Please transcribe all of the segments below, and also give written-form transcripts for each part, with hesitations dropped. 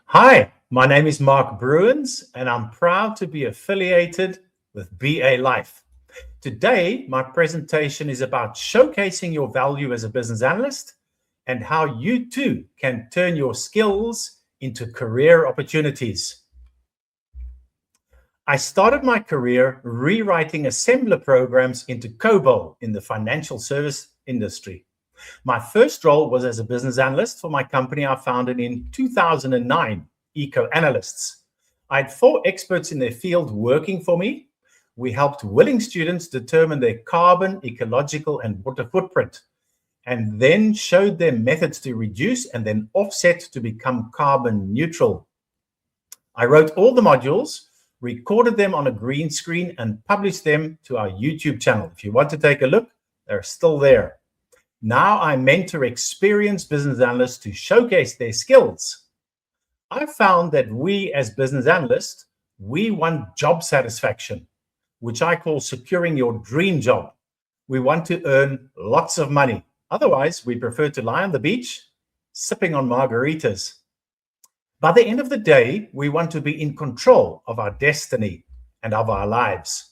Hi, my name is Mark Bruins, and I'm proud to be affiliated with BA Life. Today, my presentation is about showcasing your value as a business analyst and how you too can turn your skills into career opportunities. I started my career rewriting assembler programs into COBOL in the financial service industry. My first role was as a business analyst for my company I founded in 2009, Analysts. I had 4 experts in their field working for me. We helped willing students determine their carbon, ecological, and water footprint, and then showed them methods to reduce and then offset to become carbon neutral. I wrote all the modules, recorded them on a green screen, and published them to our YouTube channel. If you want to take a look, they're still there. Now I mentor experienced business analysts to showcase their skills. I found that we as business analysts, we want job satisfaction, which I call securing your dream job. We want to earn lots of money. Otherwise, we prefer to lie on the beach, sipping on margaritas. By the end of the day, we want to be in control of our destiny and of our lives.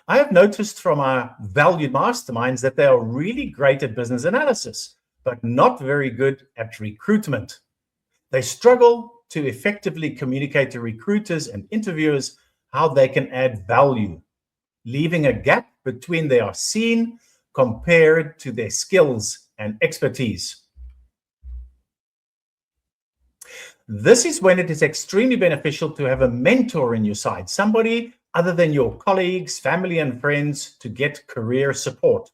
I have noticed from our valued masterminds that they are really great at business analysis, but not very good at recruitment. They struggle to effectively communicate to recruiters and interviewers how they can add value, leaving a gap between they are seen compared to their skills and expertise. This is when it is extremely beneficial to have a mentor in your side, somebody other than your colleagues, family, and friends to get career support.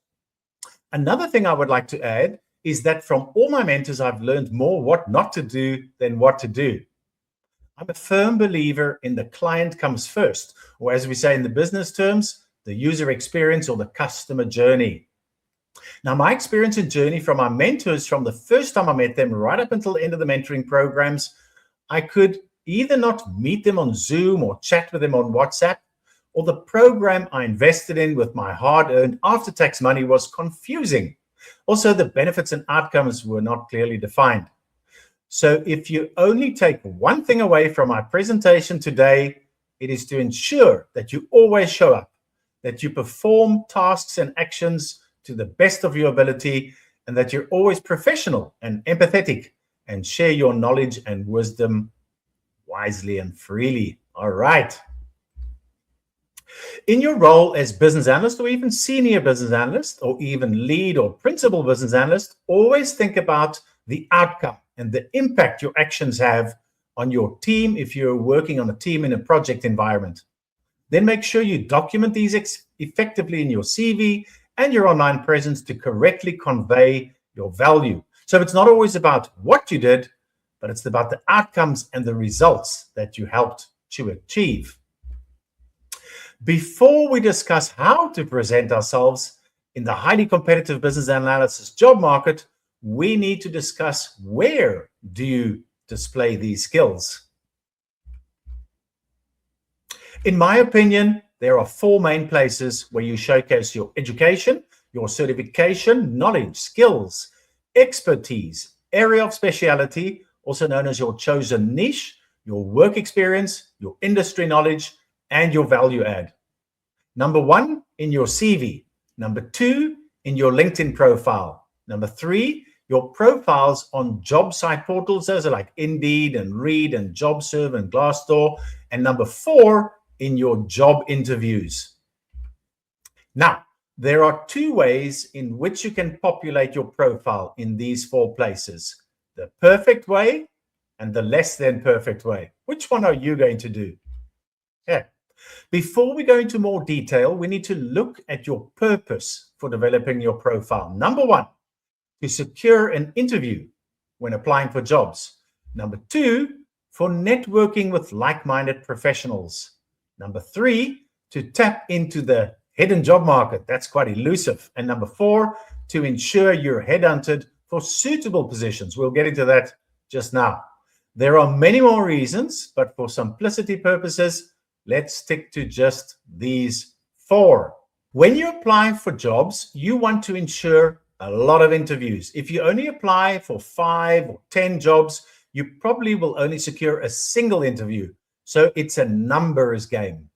Another thing I would like to add is that from all my mentors, I've learned more what not to do than what to do. I'm a firm believer in the client comes first, or as we say in the business terms, the user experience or the customer journey. Now, my experience and journey from my mentors from the first time I met them right up until the end of the mentoring programs, I could either not meet them on Zoom or chat with them on WhatsApp, or the program I invested in with my hard-earned after-tax money was confusing. Also, the benefits and outcomes were not clearly defined. So if you only take one thing away from my presentation today, it is to ensure that you always show up, that you perform tasks and actions to the best of your ability, and that you're always professional and empathetic and share your knowledge and wisdom wisely and freely. All right. In your role as business analyst or even senior business analyst or even lead or principal business analyst, always think about the outcome and the impact your actions have on your team if you're working on a team in a project environment. Then make sure you document these effectively in your CV and your online presence to correctly convey your value. So it's not always about what you did, but it's about the outcomes and the results that you helped to achieve. Before we discuss how to present ourselves in the highly competitive business analysis job market, we need to discuss where do you display these skills. In my opinion, there are 4 main places where you showcase your education, your certification, knowledge, skills, expertise, area of speciality, also known as your chosen niche, your work experience, your industry knowledge, and your value add. Number 1, in your CV. Number 2, in your LinkedIn profile. Number 3, your profiles on job site portals, those are like Indeed and Reed and JobServe and Glassdoor. And number 4, in your job interviews. Now, there are 2 ways in which you can populate your profile in these 4 places. The perfect way and the less than perfect way. Which one are you going to do? Yeah. Before we go into more detail, we need to look at your purpose for developing your profile. Number 1, to secure an interview when applying for jobs. Number 2, for networking with like-minded professionals. Number 3, to tap into the hidden job market. That's quite elusive. And number 4, to ensure you're headhunted for suitable positions. We'll get into that just now. There are many more reasons, but for simplicity purposes, let's stick to just these 4. When you apply for jobs, you want to ensure a lot of interviews. If you only apply for 5 or 10 jobs, you probably will only secure a single interview. So it's a numbers game.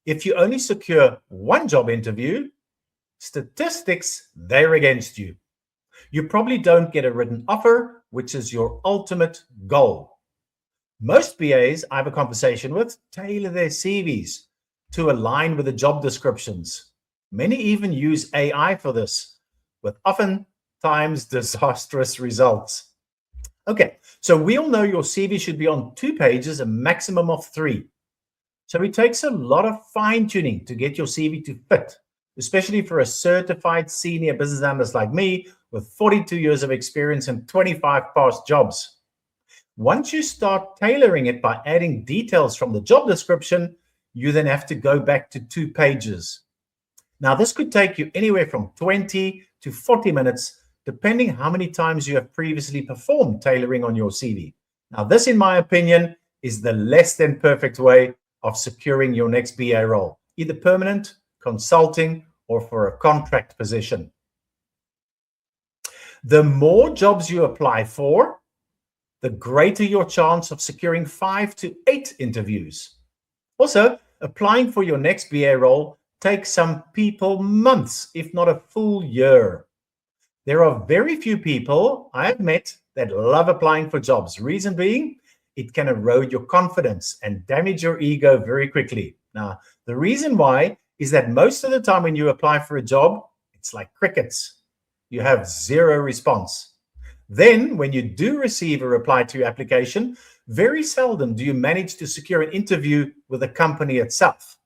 If you only secure one job interview, statistics, they're against you. You probably don't get a written offer, which is your ultimate goal. Most BAs I have a conversation with tailor their CVs to align with the job descriptions. Many even use AI for this, with oftentimes disastrous results. Okay, so we all know your CV should be on 2 pages, a maximum of 3. So it takes a lot of fine-tuning to get your CV to fit, especially for a certified senior business analyst like me with 42 years of experience and 25 past jobs. Once you start tailoring it by adding details from the job description, you then have to go back to 2 pages. Now, this could take you anywhere from 20 to 40 minutes, depending how many times you have previously performed tailoring on your CV. Now, this, in my opinion, is the less than perfect way of securing your next BA role, either permanent, consulting, or for a contract position. The more jobs you apply for, the greater your chance of securing 5 to 8 interviews. Also, applying for your next BA role takes some people months, if not a full year. There are very few people I have met that love applying for jobs. Reason being, it can erode your confidence and damage your ego very quickly. Now, the reason why is that most of the time when you apply for a job, it's like crickets. You have 0 response. Then, when you do receive a reply to your application, very seldom do you manage to secure an interview with the company itself.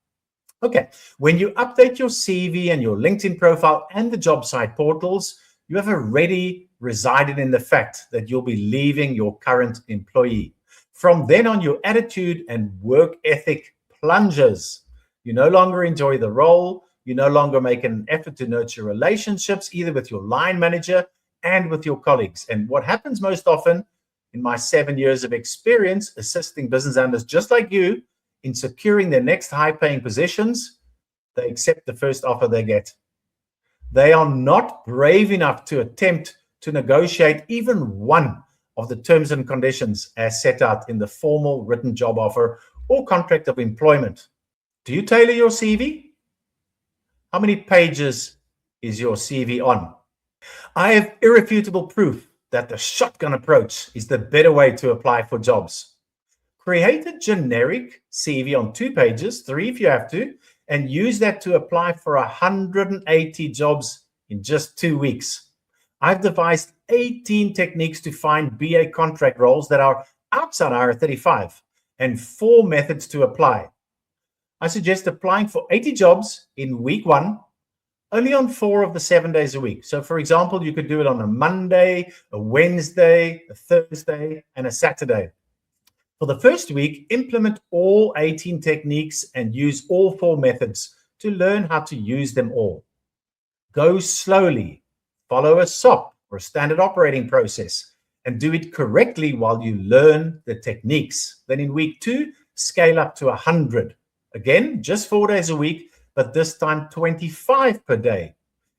Okay, when you update your CV and your LinkedIn profile and the job site portals, you have already resided in the fact that you'll be leaving your current employee. From then on, your attitude and work ethic plunges. You no longer enjoy the role. You no longer make an effort to nurture relationships, either with your line manager and with your colleagues. And what happens most often, in my 7 years of experience assisting business analysts just like you in securing their next high-paying positions, they accept the first offer they get. They are not brave enough to attempt to negotiate even one of the terms and conditions as set out in the formal written job offer or contract of employment. Do you tailor your CV? How many pages is your CV on? I have irrefutable proof that the shotgun approach is the better way to apply for jobs. Create a generic CV on 2 pages, 3 if you have to, and use that to apply for 180 jobs in just 2 weeks. I've devised 18 techniques to find BA contract roles that are outside IR35 and 4 methods to apply. I suggest applying for 80 jobs in week 1, only on 4 of the 7 days a week. So for example, you could do it on a Monday, a Wednesday, a Thursday, and a Saturday. For the first week, implement all 18 techniques and use all 4 methods to learn how to use them all. Go slowly, follow a SOP or standard operating process, and do it correctly while you learn the techniques. Then in week 2, scale up to 100. Again, just 4 days a week, but this time 25 per day.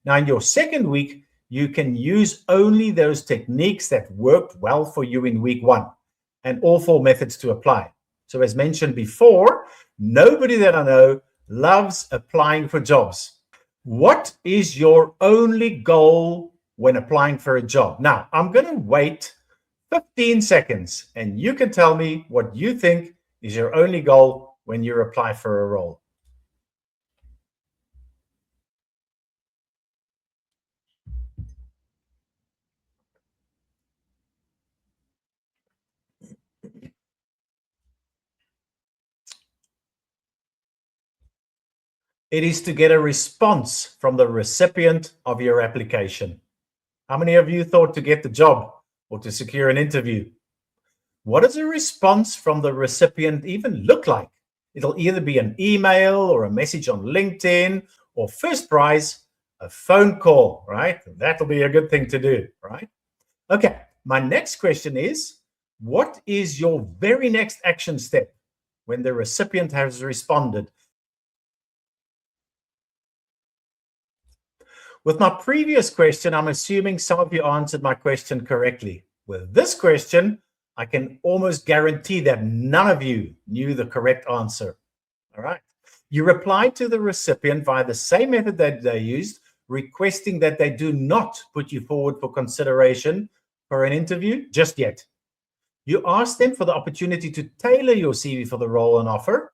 Now in your second week, you can use only those techniques that worked well for you in week 1. And all 4 methods to apply. So as mentioned before, nobody that I know loves applying for jobs. What is your only goal when applying for a job? Now, I'm going to wait 15 seconds and you can tell me what you think is your only goal when you apply for a role. It is to get a response from the recipient of your application. How many of you thought to get the job or to secure an interview? What does a response from the recipient even look like? It'll either be an email or a message on LinkedIn, or first prize, a phone call, right? That'll be a good thing to do, right? Okay, my next question is, what is your very next action step when the recipient has responded? With my previous question, I'm assuming some of you answered my question correctly. With this question, I can almost guarantee that none of you knew the correct answer. All right. You replied to the recipient via the same method that they used, requesting that they do not put you forward for consideration for an interview just yet. You asked them for the opportunity to tailor your CV for the role and offer.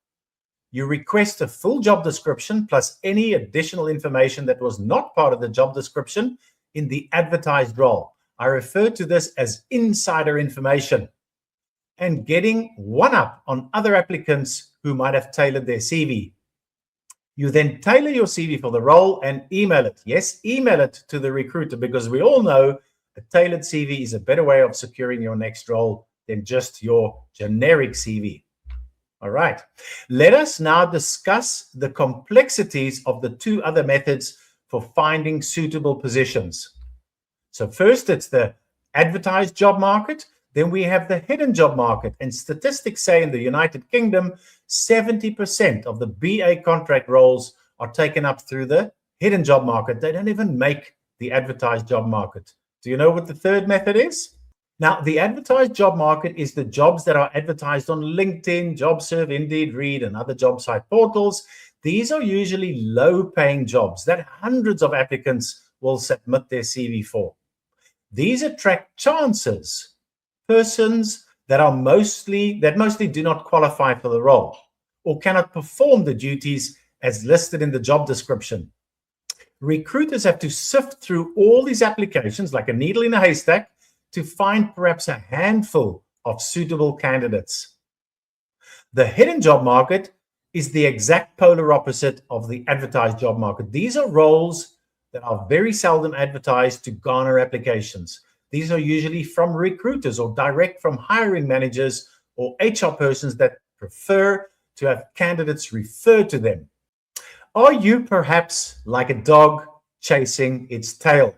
You request a full job description plus any additional information that was not part of the job description in the advertised role. I refer to this as insider information, and getting one up on other applicants who might have tailored their CV. You then tailor your CV for the role and email it. Yes, email it to the recruiter, because we all know a tailored CV is a better way of securing your next role than just your generic CV. All right. Let us now discuss the complexities of the two other methods for finding suitable positions. So first, it's the advertised job market. Then we have the hidden job market. And statistics say in the United Kingdom, 70% of the BA contract roles are taken up through the hidden job market. They don't even make the advertised job market. Do you know what the third method is? Now, the advertised job market is the jobs that are advertised on LinkedIn, JobServe, Indeed, Reed, and other job site portals. These are usually low-paying jobs that hundreds of applicants will submit their CV for. These attract chancers, persons that mostly do not qualify for the role or cannot perform the duties as listed in the job description. Recruiters have to sift through all these applications like a needle in a haystack to find perhaps a handful of suitable candidates. The hidden job market is the exact polar opposite of the advertised job market. These are roles that are very seldom advertised to garner applications. These are usually from recruiters or direct from hiring managers or HR persons that prefer to have candidates referred to them. Are you perhaps like a dog chasing its tail?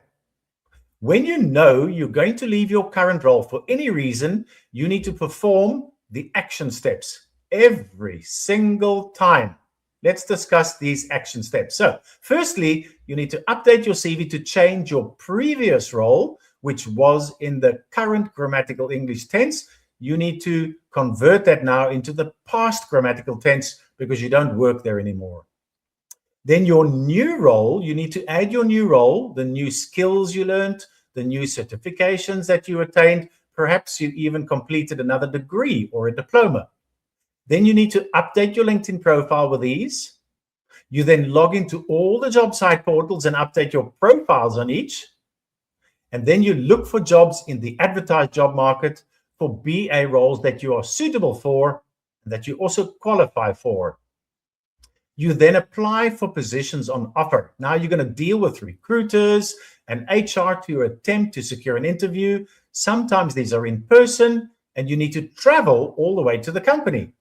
When you know you're going to leave your current role for any reason, you need to perform the action steps every single time. Let's discuss these action steps. So, firstly, you need to update your CV to change your previous role, which was in the current grammatical English tense. You need to convert that now into the past grammatical tense because you don't work there anymore. Then your new role, you need to add your new role, the new skills you learned, the new certifications that you attained. Perhaps you even completed another degree or a diploma. Then you need to update your LinkedIn profile with these. You then log into all the job site portals and update your profiles on each. And then you look for jobs in the advertised job market for BA roles that you are suitable for and that you also qualify for. You then apply for positions on offer. Now you're going to deal with recruiters and HR to attempt to secure an interview. Sometimes these are in person and you need to travel all the way to the company.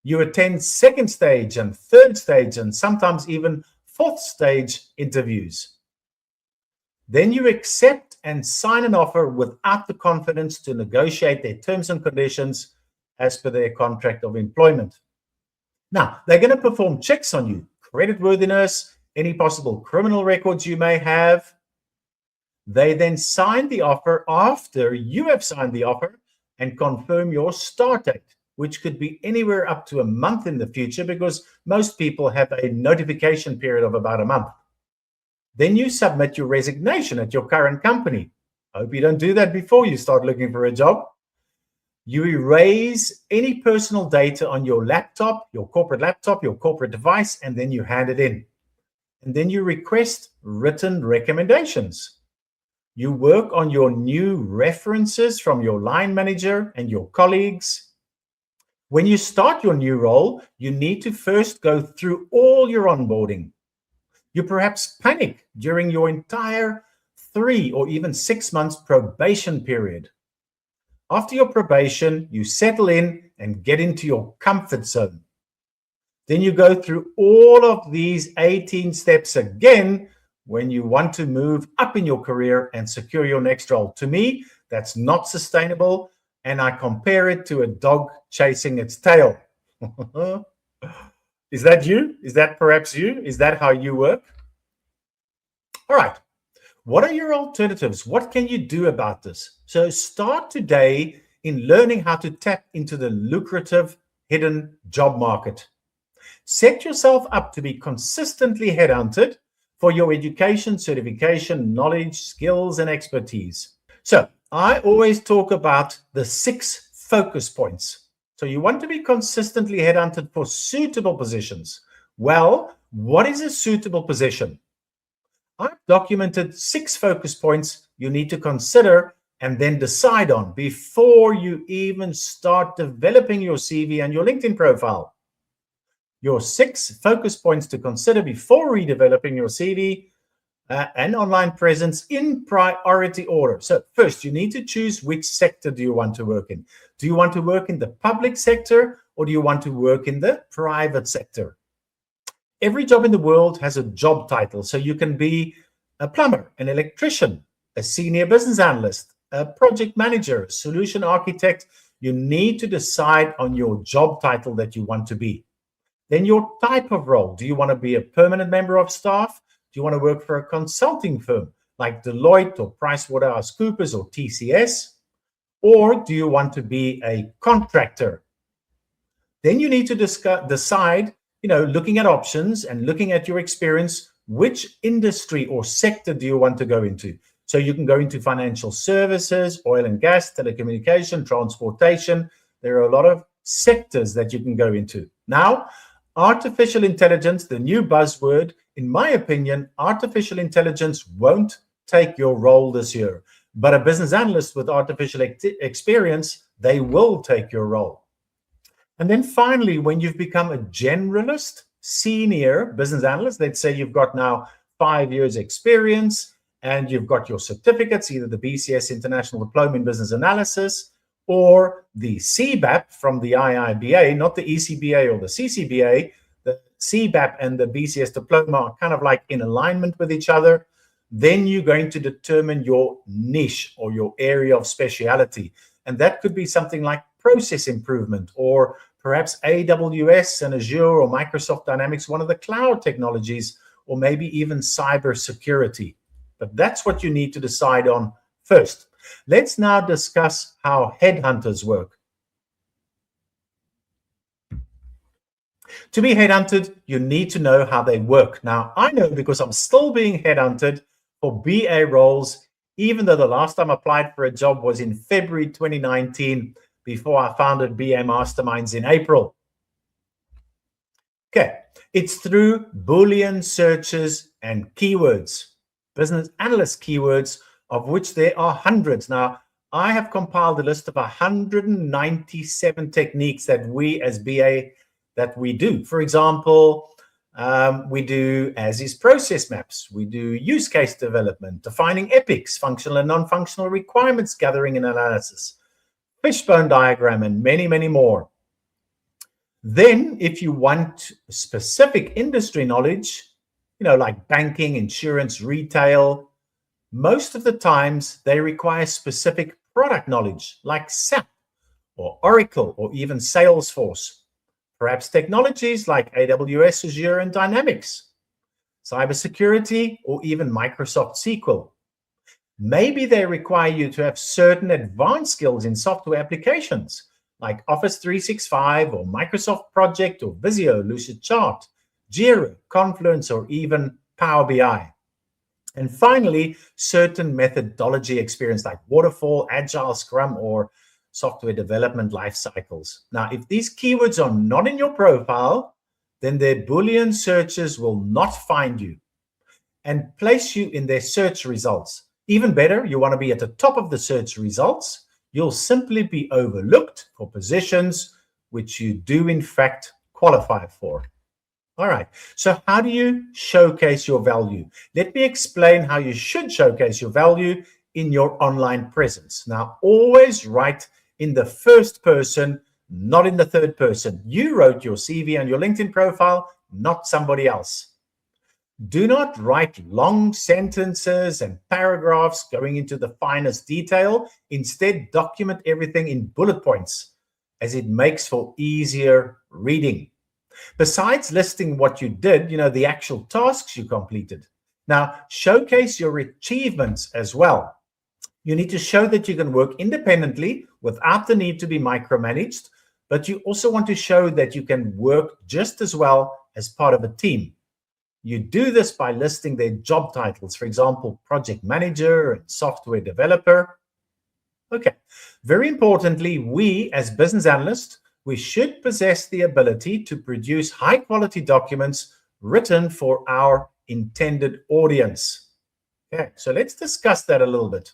You attend second stage and third stage and sometimes even fourth stage interviews. Then you accept and sign an offer without the confidence to negotiate their terms and conditions as per their contract of employment. Now, they're going to perform checks on you, creditworthiness, any possible criminal records you may have. They then sign the offer after you have signed the offer and confirm your start date, which could be anywhere up to a month in the future because most people have a notification period of about a month. Then you submit your resignation at your current company. I hope you don't do that before you start looking for a job. You erase any personal data on your laptop, your corporate device, and then you hand it in. And then you request written recommendations. You work on your new references from your line manager and your colleagues. When you start your new role, you need to first go through all your onboarding. You perhaps panic during your entire 3 or even 6 months probation period. After your probation, you settle in and get into your comfort zone. Then you go through all of these 18 steps again when you want to move up in your career and secure your next role. To me, that's not sustainable, and I compare it to a dog chasing its tail. Is that you? Is that perhaps you? Is that how you work? All right. What are your alternatives? What can you do about this? So start today in learning how to tap into the lucrative hidden job market. Set yourself up to be consistently headhunted for your education, certification, knowledge, skills, and expertise. So I always talk about the 6 focus points. So you want to be consistently headhunted for suitable positions. Well, what is a suitable position? I've documented 6 focus points you need to consider and then decide on before you even start developing your CV and your LinkedIn profile. Your 6 focus points to consider before redeveloping your CV and online presence in priority order. So first, you need to choose which sector do you want to work in. Do you want to work in the public sector or do you want to work in the private sector? Every job in the world has a job title. So you can be a plumber, an electrician, a senior business analyst, a project manager, a solution architect. You need to decide on your job title that you want to be. Then your type of role. Do you want to be a permanent member of staff? Do you want to work for a consulting firm like Deloitte or PricewaterhouseCoopers or TCS? Or do you want to be a contractor? Then you need to decide, looking at options and looking at your experience, which industry or sector do you want to go into? So you can go into financial services, oil and gas, telecommunication, transportation. There are a lot of sectors that you can go into. Now, artificial intelligence, the new buzzword, in my opinion, artificial intelligence won't take your role this year. But a business analyst with artificial experience, they will take your role. And then finally, when you've become a generalist, senior business analyst, let's say you've got now 5 years experience and you've got your certificates, either the BCS International Diploma in Business Analysis or the CBAP from the IIBA, not the ECBA or the CCBA. The CBAP and the BCS diploma are kind of like in alignment with each other. Then you're going to determine your niche or your area of speciality. And that could be something like process improvement, or perhaps AWS and Azure or Microsoft Dynamics, one of the cloud technologies, or maybe even cybersecurity. But that's what you need to decide on first. Let's now discuss how headhunters work. To be headhunted, you need to know how they work. Now, I know because I'm still being headhunted for BA roles, even though the last time I applied for a job was in February 2019, before I founded BA Masterminds in April. Okay, it's through Boolean searches and keywords, business analyst keywords, of which there are hundreds. Now, I have compiled a list of 197 techniques that we as BA do. For example, we do as-is process maps. We do use case development, defining epics, functional and non-functional requirements gathering and analysis, fishbone diagram, and many, many more. Then, if you want specific industry knowledge, like banking, insurance, retail, most of the times they require specific product knowledge, like SAP or Oracle or even Salesforce. Perhaps technologies like AWS, Azure, and Dynamics, cybersecurity, or even Microsoft SQL. Maybe they require you to have certain advanced skills in software applications like Office 365 or Microsoft Project or Visio, Lucidchart, Jira, Confluence, or even Power BI. And finally, certain methodology experience like Waterfall, Agile, Scrum, or software development life cycles. Now, if these keywords are not in your profile, then their Boolean searches will not find you and place you in their search results. Even better, you want to be at the top of the search results. You'll simply be overlooked for positions which you do in fact qualify for. All right, so how do you showcase your value? Let me explain how you should showcase your value in your online presence. Now, always write in the first person, not in the third person. You wrote your CV and your LinkedIn profile, not somebody else. Do not write long sentences and paragraphs going into the finest detail. Instead, document everything in bullet points, as it makes for easier reading. Besides listing what you did, the actual tasks you completed. Now, showcase your achievements as well. You need to show that you can work independently without the need to be micromanaged, but you also want to show that you can work just as well as part of a team. You do this by listing their job titles, for example, project manager and software developer. Okay, very importantly, we as business analysts, we should possess the ability to produce high quality documents written for our intended audience. Okay, so let's discuss that a little bit.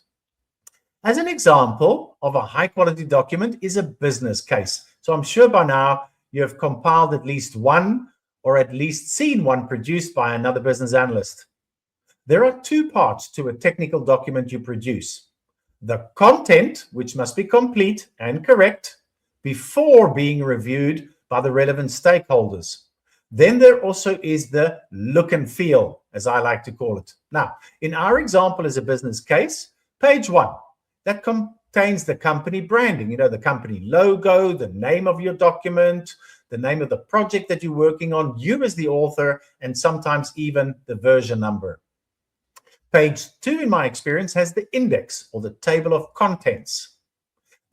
As an example of a high quality document is a business case. So I'm sure by now you have compiled at least one or at least seen one produced by another business analyst. There are two parts to a technical document you produce. The content, which must be complete and correct before being reviewed by the relevant stakeholders. Then there also is the look and feel, as I like to call it. Now, in our example as a business case, page 1, that contains the company branding, the company logo, the name of your document, the name of the project that you're working on, you as the author, and sometimes even the version number. Page 2, in my experience, has the index or the table of contents.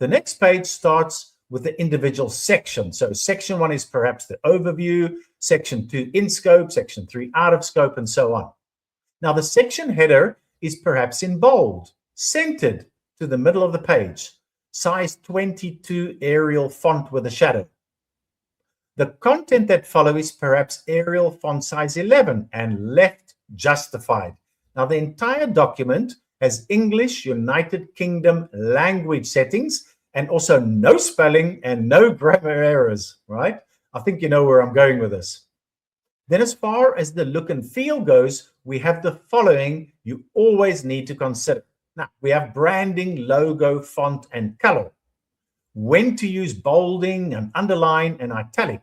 The next page starts with the individual section. So section 1 is perhaps the overview, section 2 in scope, section 3 out of scope, and so on. Now the section header is perhaps in bold, centered to the middle of the page, size 22 Arial font with a shadow. The content that follows is perhaps Arial font size 11 and left justified. Now, the entire document has English United Kingdom language settings and also no spelling and no grammar errors, right? I think you know where I'm going with this. Then as far as the look and feel goes, we have the following you always need to consider. Now, we have branding, logo, font, and color. When to use bolding and underline and italic.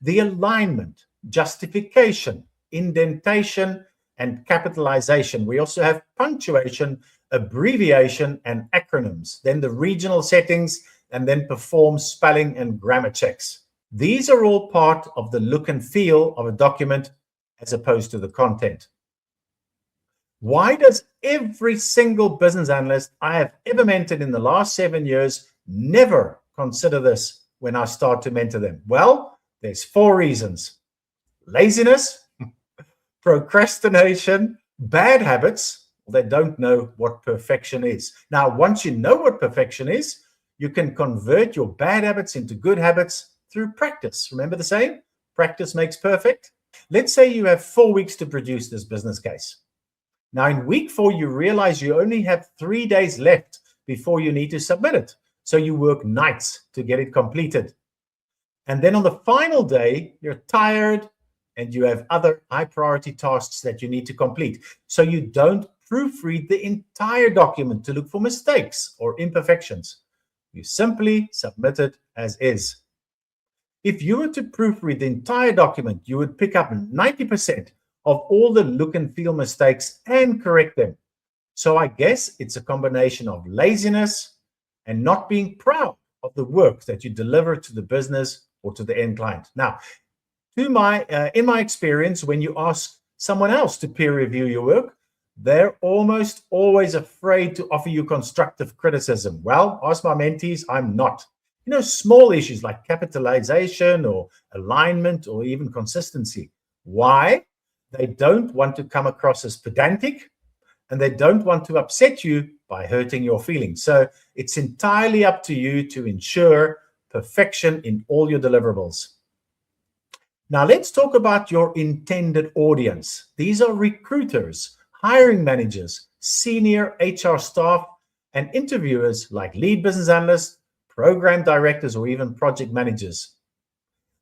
The alignment, justification, indentation, and capitalization. We also have punctuation, abbreviation, and acronyms. Then the regional settings, and then perform spelling and grammar checks. These are all part of the look and feel of a document as opposed to the content. Why does every single business analyst I have ever mentored in the last 7 years never consider this when I start to mentor them? Well, there's 4 reasons. Laziness, procrastination, bad habits. They don't know what perfection is. Now, once you know what perfection is, you can convert your bad habits into good habits through practice. Remember the saying? Practice makes perfect. Let's say you have 4 weeks to produce this business case. Now, in week 4, you realize you only have 3 days left before you need to submit it. So you work nights to get it completed. And then on the final day, you're tired and you have other high priority tasks that you need to complete. So you don't proofread the entire document to look for mistakes or imperfections. You simply submit it as is. If you were to proofread the entire document, you would pick up 90% of all the look and feel mistakes and correct them. So I guess it's a combination of laziness and not being proud of the work that you deliver to the business or to the end client. Now, in my experience, when you ask someone else to peer review your work, they're almost always afraid to offer you constructive criticism. Well, ask my mentees, I'm not. Small issues like capitalization or alignment or even consistency. Why? They don't want to come across as pedantic and they don't want to upset you by hurting your feelings. So it's entirely up to you to ensure perfection in all your deliverables. Now let's talk about your intended audience. These are recruiters, hiring managers, senior HR staff, and interviewers like lead business analysts, program directors, or even project managers.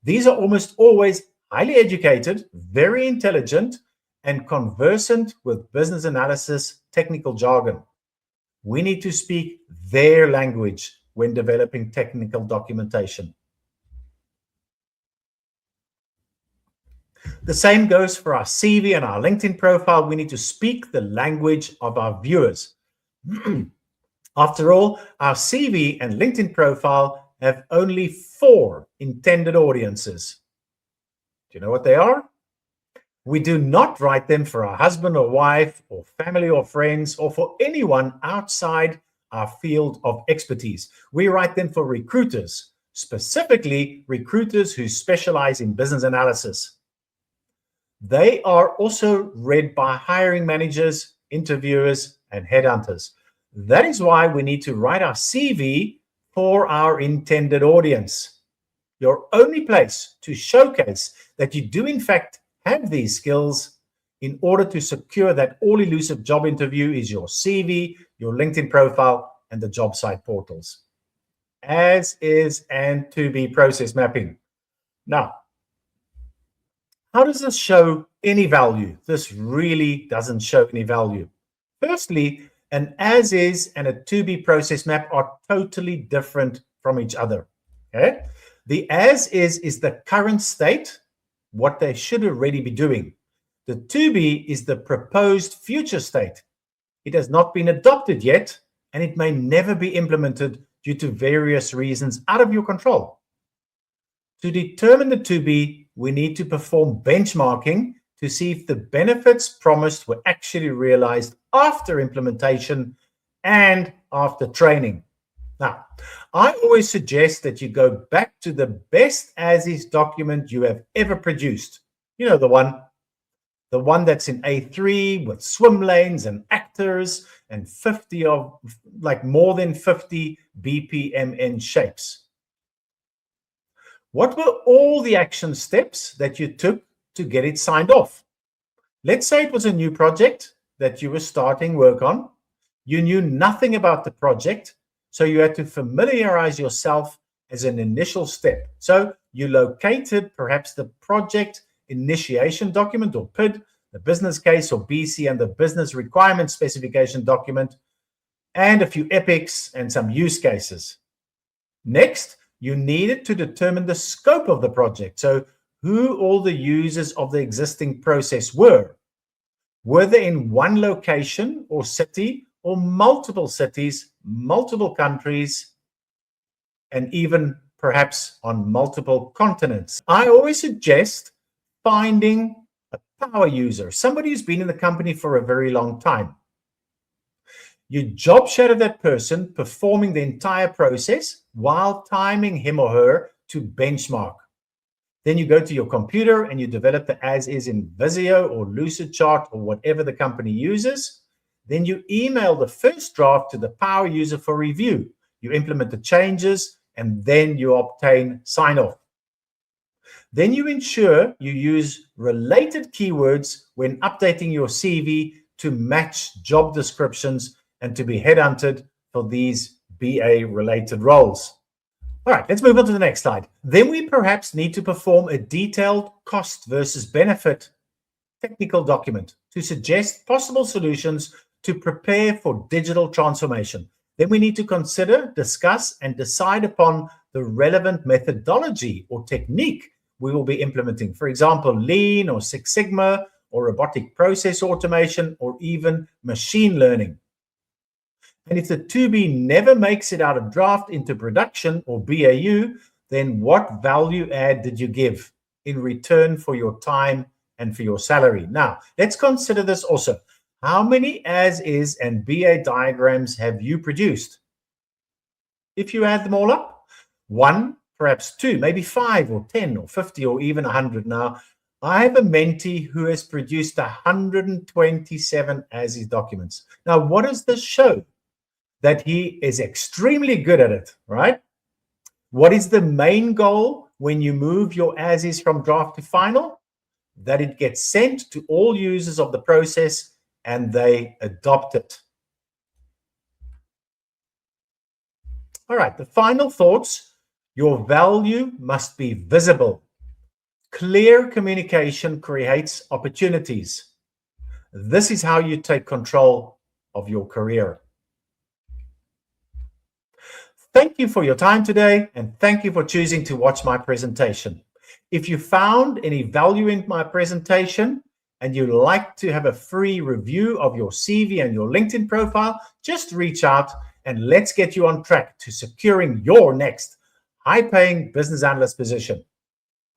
These are almost always highly educated, very intelligent, and conversant with business analysis technical jargon. We need to speak their language when developing technical documentation. The same goes for our CV and our LinkedIn profile. We need to speak the language of our viewers. After all, our CV and LinkedIn profile have only 4 intended audiences. Do you know what they are? We do not write them for our husband or wife or family or friends or for anyone outside our field of expertise. We write them for recruiters, specifically recruiters who specialize in business analysis. They are also read by hiring managers, interviewers, and headhunters. That is why we need to write our CV for our intended audience. Your only place to showcase that you do in fact have these skills in order to secure that all-elusive job interview is your CV, your LinkedIn profile, and the job site portals. As is and to be process mapping. Now, how does this show any value? This really doesn't show any value. Firstly, an as is and a to be process map are totally different from each other. Okay? The as is the current state, what they should already be doing. The to be is the proposed future state. It has not been adopted yet, and it may never be implemented due to various reasons out of your control. To determine the to be, we need to perform benchmarking to see if the benefits promised were actually realized after implementation and after training. Now, I always suggest that you go back to the best as-is document you have ever produced. You know, the one that's in A3 with swim lanes and actors and 50 of, like more than 50 BPMN shapes. What were all the action steps that you took to get it signed off? Let's say it was a new project that you were starting work on. You knew nothing about the project, so you had to familiarize yourself as an initial step. So you located perhaps the project initiation document or PID, the business case or BC, and the business requirement specification document, and a few epics and some use cases. Next, you needed to determine the scope of the project. So who all the users of the existing process were. Were they in one location or city or multiple cities, multiple countries, and even perhaps on multiple continents? I always suggest finding a power user, somebody who's been in the company for a very long time. You job shadow that person performing the entire process while timing him or her to benchmark. Then you go to your computer and you develop the as-is in Visio or Lucidchart or whatever the company uses. Then you email the first draft to the power user for review. You implement the changes and then you obtain sign-off. Then you ensure you use related keywords when updating your CV to match job descriptions and to be headhunted for these BA-related roles. All right, let's move on to the next slide. Then we perhaps need to perform a detailed cost versus benefit technical document to suggest possible solutions to prepare for digital transformation. Then we need to consider, discuss, and decide upon the relevant methodology or technique we will be implementing. For example, Lean or Six Sigma or robotic process automation or even machine learning. And if the to-be never makes it out of draft into production or BAU, then what value add did you give in return for your time and for your salary? Now, let's consider this also. How many as-is and BA diagrams have you produced? If you add them all up, 1, perhaps 2, maybe 5 or 10 or 50 or even 100. Now, I have a mentee who has produced 127 as-is documents. Now, what does this show? That he is extremely good at it, right? What is the main goal when you move your as-is from draft to final? That it gets sent to all users of the process and they adopt it. All right, the final thoughts. Your value must be visible. Clear communication creates opportunities. This is how you take control of your career. Thank you for your time today, and thank you for choosing to watch my presentation. If you found any value in my presentation and you'd like to have a free review of your CV and your LinkedIn profile, just reach out and let's get you on track to securing your next high-paying business analyst position.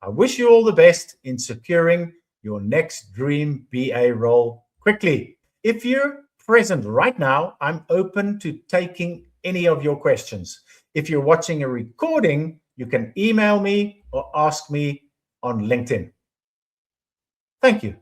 I wish you all the best in securing your next dream BA role quickly. If you're present right now, I'm open to taking any of your questions. If you're watching a recording, you can email me or ask me on LinkedIn. Thank you.